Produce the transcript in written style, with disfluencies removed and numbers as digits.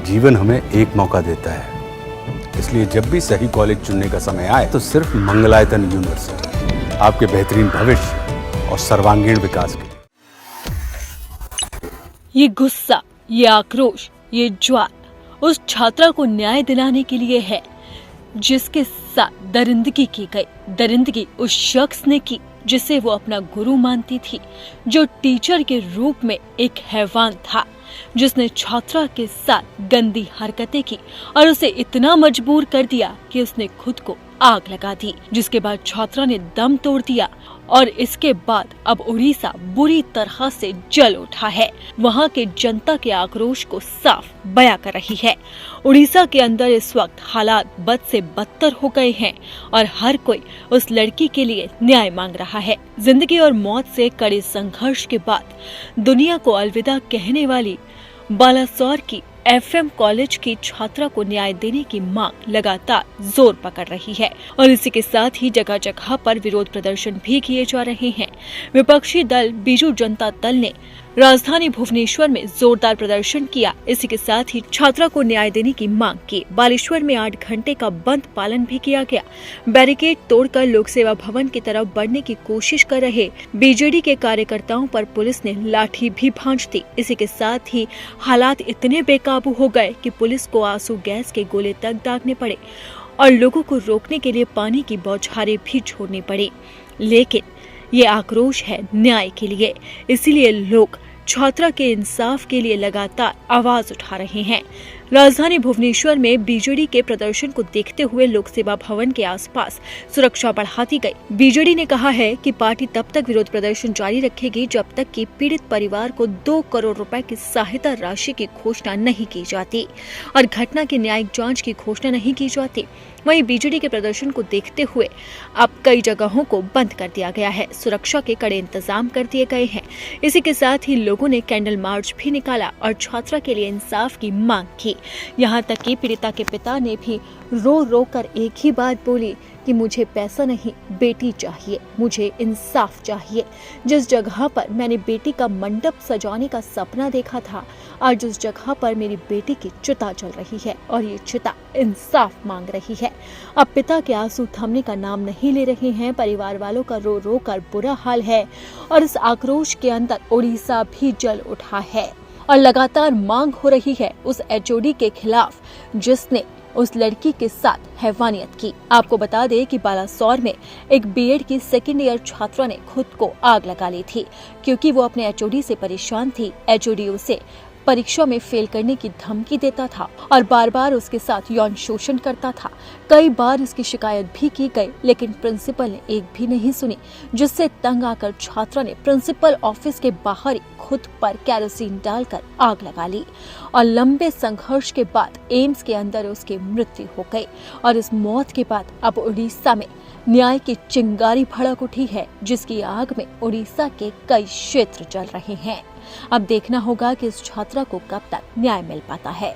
जीवन हमें एक मौका देता है, इसलिए जब भी सही कॉलेज चुनने का समय आए तो सिर्फ मंगलायतन यूनिवर्सिटी आपके बेहतरीन भविष्य और सर्वांगीण विकास के लिए। ये गुस्सा, ये आक्रोश, ये ज्वार उस छात्रा को न्याय दिलाने के लिए है जिसके साथ दरिंदगी की गई। दरिंदगी उस शख्स ने की जिसे वो अपना गुरु मानती थी, जो टीचर के रूप में एक हैवान था, जिसने छात्रा के साथ गंदी हरकतें की और उसे इतना मजबूर कर दिया कि उसने खुद को आग लगा दी, जिसके बाद छात्रा ने दम तोड़ दिया और इसके बाद अब उड़ीसा बुरी तरह से जल उठा है। वहाँ के जनता के आक्रोश को साफ बयां कर रही है। उड़ीसा के अंदर इस वक्त हालात बद से बदतर हो गए हैं और हर कोई उस लड़की के लिए न्याय मांग रहा है। जिंदगी और मौत से कड़े संघर्ष के बाद दुनिया को अलविदा कहने वाली बालासोर की एफएम कॉलेज की छात्रा को न्याय देने की मांग लगातार जोर पकड़ रही है और इसी के साथ ही जगह जगह पर विरोध प्रदर्शन भी किए जा रहे हैं। विपक्षी दल बीजू जनता दल ने राजधानी भुवनेश्वर में जोरदार प्रदर्शन किया। इसी के साथ ही छात्रा को न्याय देने की मांग की। बालेश्वर में 8 घंटे का बंद पालन भी किया गया। बैरिकेड तोड़कर लोक सेवा भवन की तरफ बढ़ने की कोशिश कर रहे बीजेडी के कार्यकर्ताओं पर पुलिस ने लाठी भी भांज दी। इसी के साथ ही हालात इतने बेकाबू हो गए कि पुलिस को आंसू गैस के गोले तक दागने पड़े और लोगों को रोकने के लिए पानी की बौछारें भी छोड़नी पड़ी। लेकिन ये आक्रोश है न्याय के लिए, इसीलिए लोग छात्रा के इंसाफ के लिए लगातार आवाज उठा रहे हैं। राजधानी भुवनेश्वर में बीजेडी के प्रदर्शन को देखते हुए लोक सेवा भवन के आसपास सुरक्षा बढ़ा दी गई। बीजेडी ने कहा है कि पार्टी तब तक विरोध प्रदर्शन जारी रखेगी जब तक कि पीड़ित परिवार को 2 करोड़ रुपए की सहायता राशि की घोषणा नहीं की जाती और घटना की न्यायिक जांच की घोषणा नहीं की जाती। वहीं बीजेडी के प्रदर्शन को देखते हुए अब कई जगहों को बंद कर दिया गया है। सुरक्षा के कड़े इंतजाम कर दिए गए हैं। इसी के साथ ही लोगों ने कैंडल मार्च भी निकाला और छात्रा के लिए इंसाफ की मांग की। यहाँ तक कि पीड़िता के पिता ने भी रो रो कर एक ही बात बोली कि मुझे पैसा नहीं, बेटी चाहिए, मुझे इंसाफ चाहिए। जिस जगह पर मैंने बेटी का मंडप सजाने का सपना देखा था, आज उस जगह पर मेरी बेटी की चिता जल रही है और ये चिता इंसाफ मांग रही है। अब पिता के आंसू थमने का नाम नहीं ले रहे हैं। परिवार वालों का रो रो कर बुरा हाल है और इस आक्रोश के अंदर उड़ीसा भी जल उठा है और लगातार मांग हो रही है उस एचओडी के खिलाफ जिसने उस लड़की के साथ हैवानियत की। आपको बता दें कि बालासोर में एक बीएड की सेकेंड ईयर छात्रा ने खुद को आग लगा ली थी क्योंकि वो अपने एचओडी से परेशान थी। एचओडी उसे परीक्षा में फेल करने की धमकी देता था और बार बार उसके साथ यौन शोषण करता था। कई बार इसकी शिकायत भी की गई, लेकिन प्रिंसिपल ने एक भी नहीं सुनी, जिससे तंग आकर छात्रा ने प्रिंसिपल ऑफिस के बाहर खुद पर केरोसिन डालकर आग लगा ली और लंबे संघर्ष के बाद एम्स के अंदर उसकी मृत्यु हो गई। और इस मौत के बाद अब उड़ीसा में न्याय की चिंगारी भड़क उठी है, जिसकी आग में उड़ीसा के कई क्षेत्र जल रहे हैं। अब देखना होगा कि इस छात्रा को कब तक न्याय मिल पाता है।